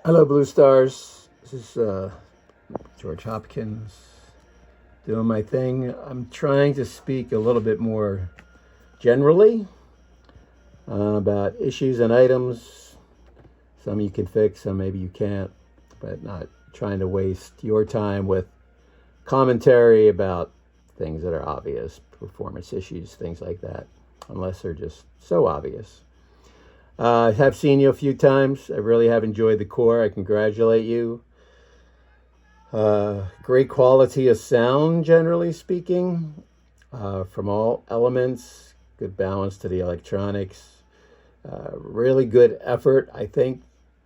Hello, Blue Stars. This is George Hopkins doing my thing. I'm trying to speak a little bit more generally about issues and items. Some you can fix, some maybe you can't, but not trying to waste your time with commentary about things that are obvious, performance issues, things like that, unless they're just so obvious. I have seen you a few times. I really have enjoyed the core. I congratulate you. Great quality of sound, generally speaking, from all elements. Good balance to the electronics. Really good effort, I think,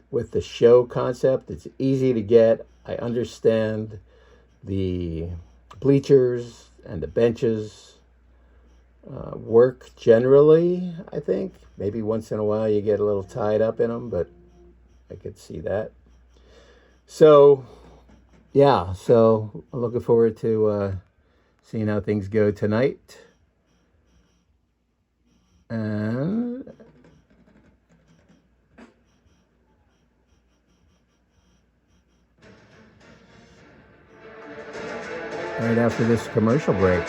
with the show concept. It's easy to get. I understand the bleachers and the benches work generally, I think. Maybe once in a while you get a little tied up in them, but I could see that. So, yeah, so I'm looking forward to seeing how things go tonight. And right after this commercial break.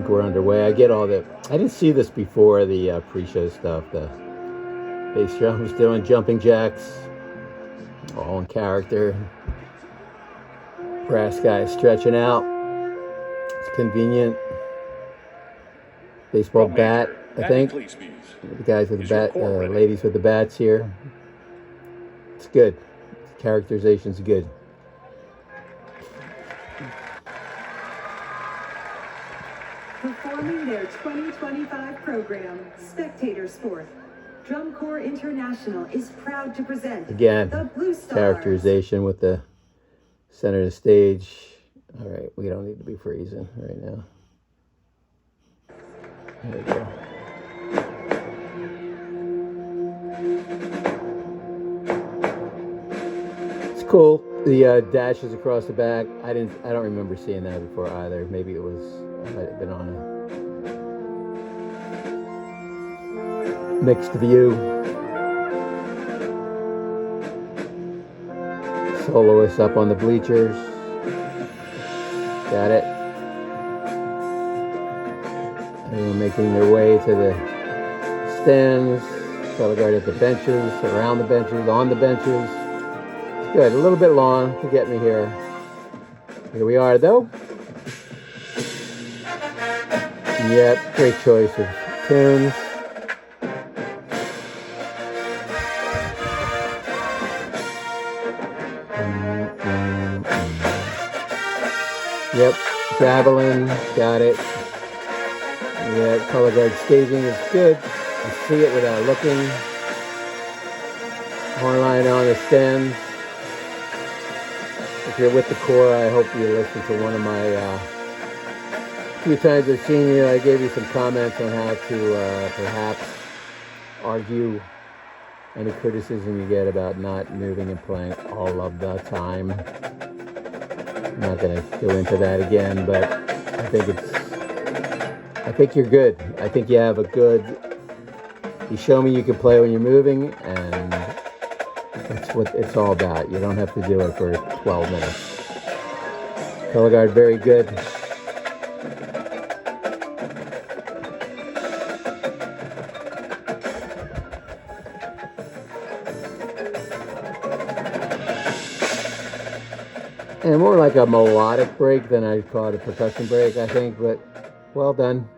We're underway. I didn't see this before the pre-show stuff. The bass drums doing jumping jacks, all in character. Brass guy stretching out. It's convenient. Baseball bat, I think. The guys with the bat, ladies with the bats here. It's good. Characterization's good. Performing their 2025 program, Spectator Sport, Drum Corps International is proud to present again the Blue Stars. Characterization with the center of the stage. All right, we don't need to be freezing right now. There we go. It's cool. The dashes across the back. I don't remember seeing that before either. Maybe it was. Might have been on a mixed view. Soloists up on the bleachers. Got it. Everyone making their way to the stands. Color guard at the benches, around the benches, on the benches. It's good. A little bit long to get me here. Here we are, though. Yep, great choice of tunes. Yep, Babylon, got it. Yeah, color guard staging is good. You see it without looking. Horn line on the stands. If you're with the Corps, I hope you listen to one of my few times I've seen you, I gave you some comments on how to perhaps argue any criticism you get about not moving and playing all of the time. I'm not going to go into that again, but I think you're good. I think you have a good, you show me you can play when you're moving, and that's what it's all about. You don't have to do it for 12 minutes. Color guard, very good. And more like a melodic break than I'd call it a percussion break, I think, but well done.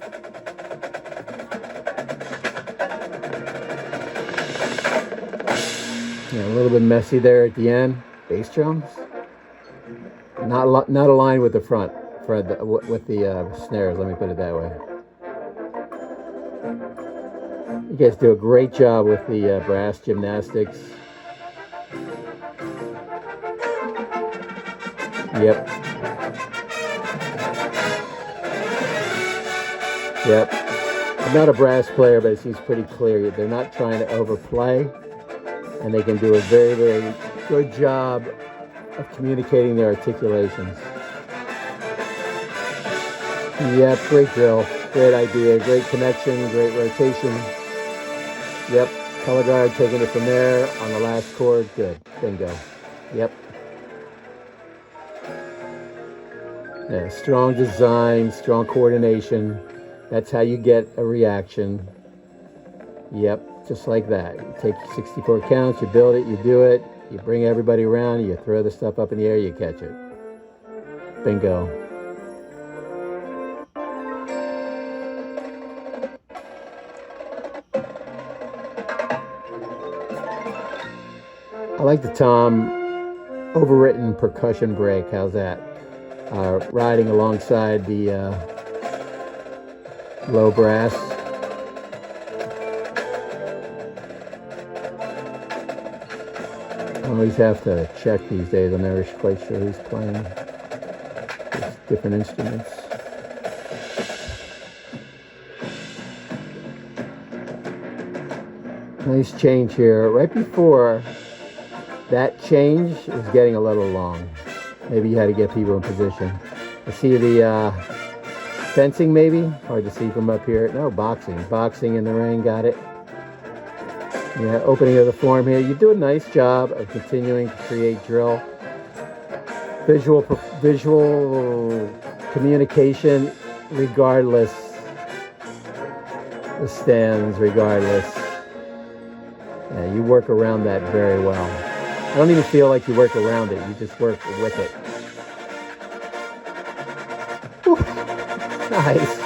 Yeah, a little bit messy there at the end. Bass drums. Not aligned with the front, with the snares, let me put it that way. You guys do a great job with the brass gymnastics. Yep. Yep. I'm not a brass player, but it seems pretty clear. They're not trying to overplay, and they can do a very, very good job of communicating their articulations. Yep, great drill, great idea, great connection, great rotation. Yep, color guard taking it from there on the last chord. Good, bingo. Yep. Yeah, strong design, strong coordination. That's how you get a reaction. Yep, just like that. You take 64 counts, you build it, you do it, you bring everybody around, you throw the stuff up in the air, you catch it. Bingo. I like the Tom overwritten percussion break. How's that? Riding alongside the low brass. I always have to check these days. I'm never quite sure who's playing. There's different instruments. Nice change here. Right before that change is getting a little long. Maybe you had to get people in position. I see the fencing maybe. Hard to see from up here. No, boxing. Boxing in the ring. Got it. Yeah, opening of the form here. You do a nice job of continuing to create drill. Visual communication regardless. The stands regardless. Yeah, you work around that very well. I don't even feel like you work around it. You just work with it. Whew. Nice.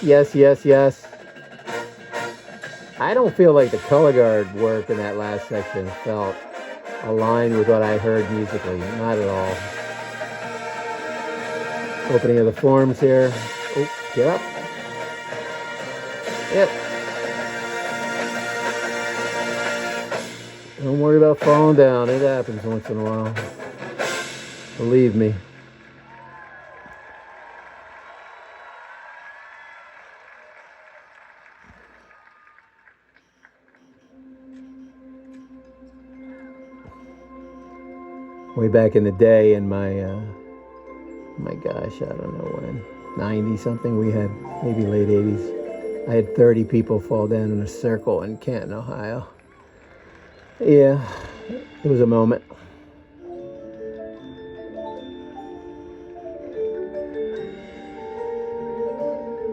Yes, yes, yes. I don't feel like the color guard work in that last section felt aligned with what I heard musically. Not at all. Opening of the forms here. Oh, get up. Yep. Don't worry about falling down. It happens once in a while. Believe me. Way back in the day in my gosh, I don't know when, 90 something, we had maybe late 80s. I had 30 people fall down in a circle in Canton, Ohio. Yeah, it was a moment.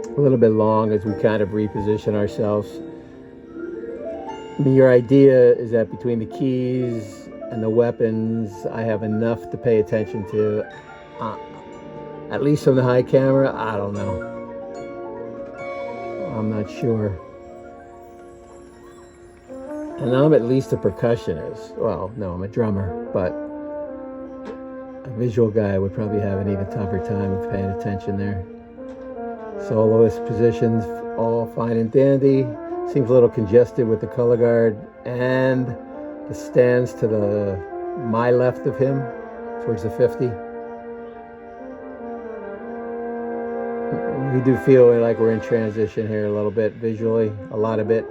A little bit long as we kind of reposition ourselves. I mean, your idea is that between the keys and the weapons, I have enough to pay attention to. At least from the high camera, I don't know. I'm not sure. And I'm at least a percussionist. Well, no, I'm a drummer, but a visual guy would probably have an even tougher time of paying attention there. Soloist positions, all fine and dandy. Seems a little congested with the color guard and the stands to my left of him, towards the 50. We do feel like we're in transition here a little bit visually, a lot of it.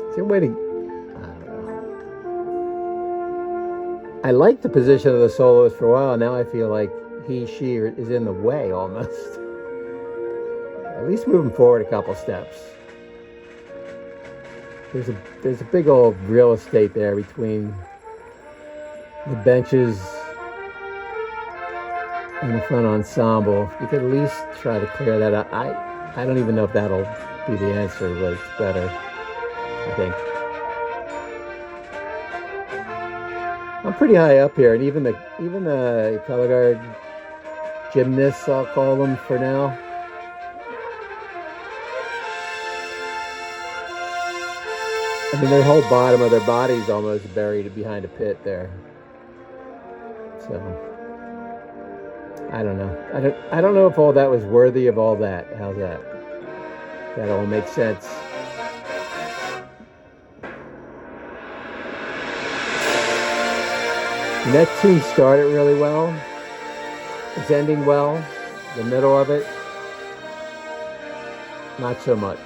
Is there a way to, I don't know. I liked the position of the soloist for a while. Now I feel like she is in the way almost. At least moving forward a couple steps. There's a big old real estate there between the benches and the front ensemble. You could at least try to clear that up. I don't even know if that'll be the answer, but it's better, I think. I'm pretty high up here, and even the color guard gymnasts, I'll call them for now. I mean, their whole bottom of their body's almost buried behind a pit there. So I don't know. I don't know if all that was worthy of all that. How's that? That all makes sense. And that tune started really well. It's ending well. The middle of it. not so much.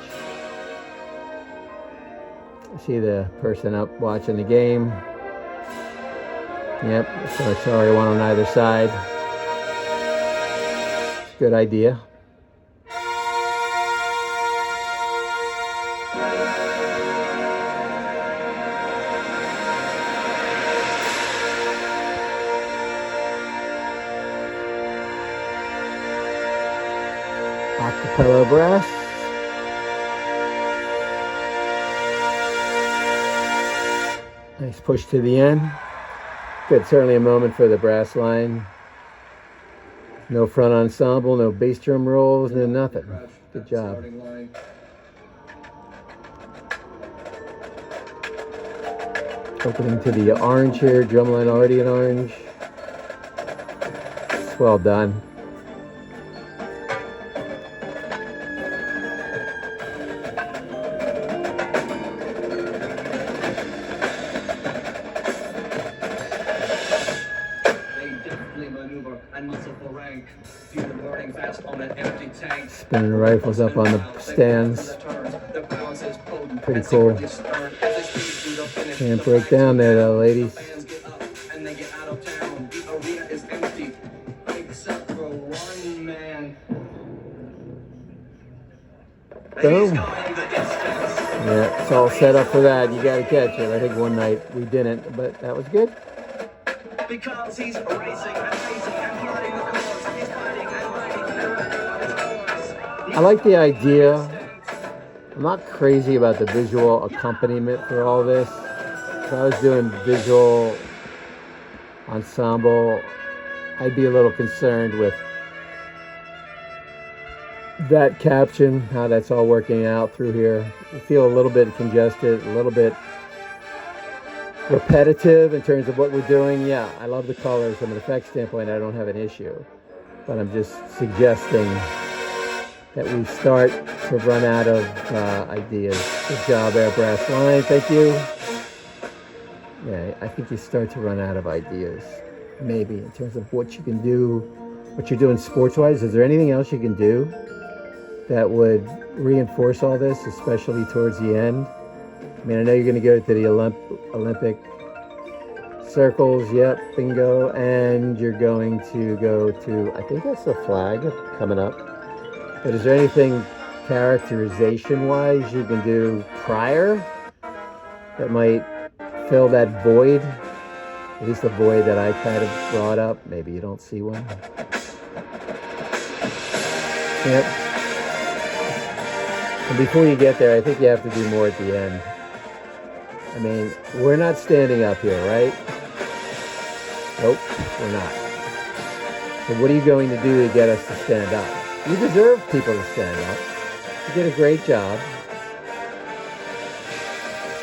See the person up watching the game. Yep, so sorry, one on either side. Good idea. Acapella brass. Nice push to the end. Good, certainly a moment for the brass line. No front ensemble, no bass drum rolls, no nothing. Good job. Opening to the orange here, drumline already in orange. It's well done. Spinning the rifles up on the stands. Pretty cool. Can't break down there though, ladies. Boom. Yeah, it's all set up for that. You got to catch it. I think one night we didn't, but that was good. Because he's racing and racing and partying the course. He's fighting and fighting and fighting. I like the idea. I'm not crazy about the visual accompaniment for all this. If I was doing visual ensemble, I'd be a little concerned with that caption, how that's all working out through here. I feel a little bit congested, a little bit repetitive in terms of what we're doing. Yeah, I love the colors. From an effects standpoint, I don't have an issue. But I'm just suggesting that we start to run out of ideas. Good job there, brass line. Thank you. Yeah, I think you start to run out of ideas. Maybe in terms of what you can do, what you're doing sports-wise. Is there anything else you can do that would reinforce all this, especially towards the end? I mean, I know you're going to go to the Olympic circles, yep, bingo, and you're going to go to, I think that's the flag coming up. But is there anything characterization-wise you can do prior that might fill that void? At least the void that I kind of brought up. Maybe you don't see one. Yep. And before you get there, I think you have to do more at the end. I mean, we're not standing up here, right? Nope, we're not. So what are you going to do to get us to stand up? You deserve people to stand up. You did a great job.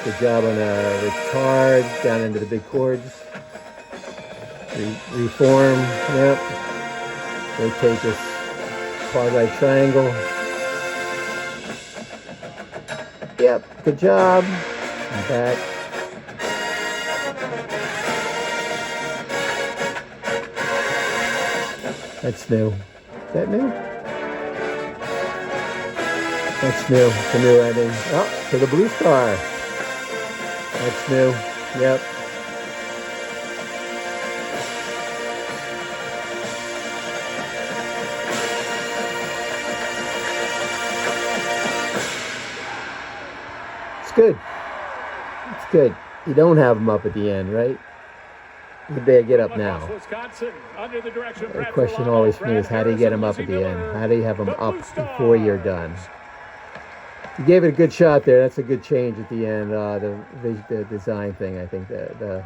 Good job on the retard, down into the big chords. Reform, yep. Rotate this quasi-triangle. Yep, good job. And back. That's new. Is that new? That's new. It's a new ending. Oh, to the blue star. That's new. Yep. It's good. It's good. You don't have them up at the end, right? Would they get up now? The question always for me is, how do you get them up at the end? How do you have them up before you're done? You gave it a good shot there. That's a good change at the end. The design thing, I think, the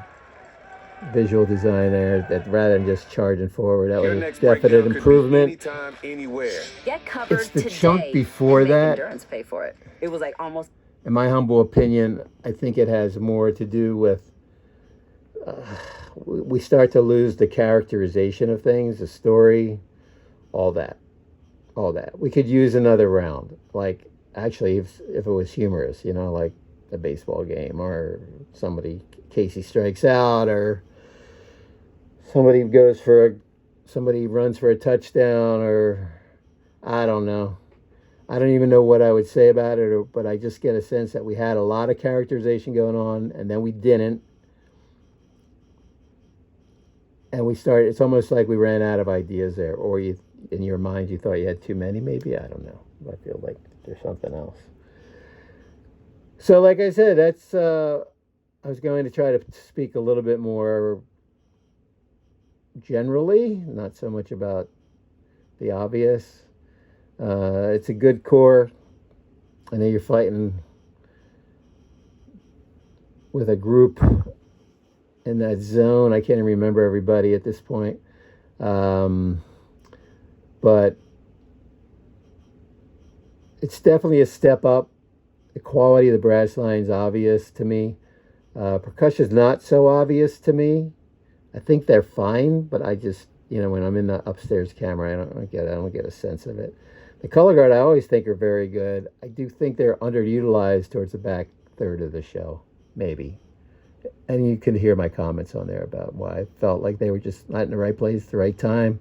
visual design there, that rather than just charging forward, that was a definite improvement. Anytime, anywhere. Get covered It's the chunk before that. Endurance pay for it. It was like almost. In my humble opinion, I think it has more to do with we start to lose the characterization of things, the story, all that. We could use another round, like actually if it was humorous, like a baseball game, or Casey strikes out, or somebody runs for a touchdown, or I don't know. I don't even know what I would say about it, but I just get a sense that we had a lot of characterization going on, and then we didn't. And we started, it's almost like we ran out of ideas there, or you, in your mind, you thought you had too many, maybe. I don't know. I feel like there's something else. So, like I said, I was going to try to speak a little bit more generally, not so much about the obvious. It's a good core. I know you're fighting with a group in that zone. I can't even remember everybody at this point. But it's definitely a step up. The quality of the brass line's obvious to me. Percussion's not so obvious to me. I think they're fine, but I just, when I'm in the upstairs camera, I don't get a sense of it. The color guard I always think are very good. I do think they're underutilized towards the back third of the show, maybe. And you can hear my comments on there about why I felt like they were just not in the right place at the right time.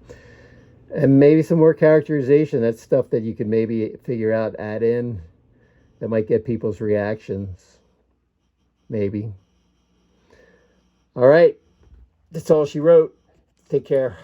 And maybe some more characterization. That's stuff that you could maybe figure out, add in, that might get people's reactions. Maybe. All right. That's all she wrote. Take care.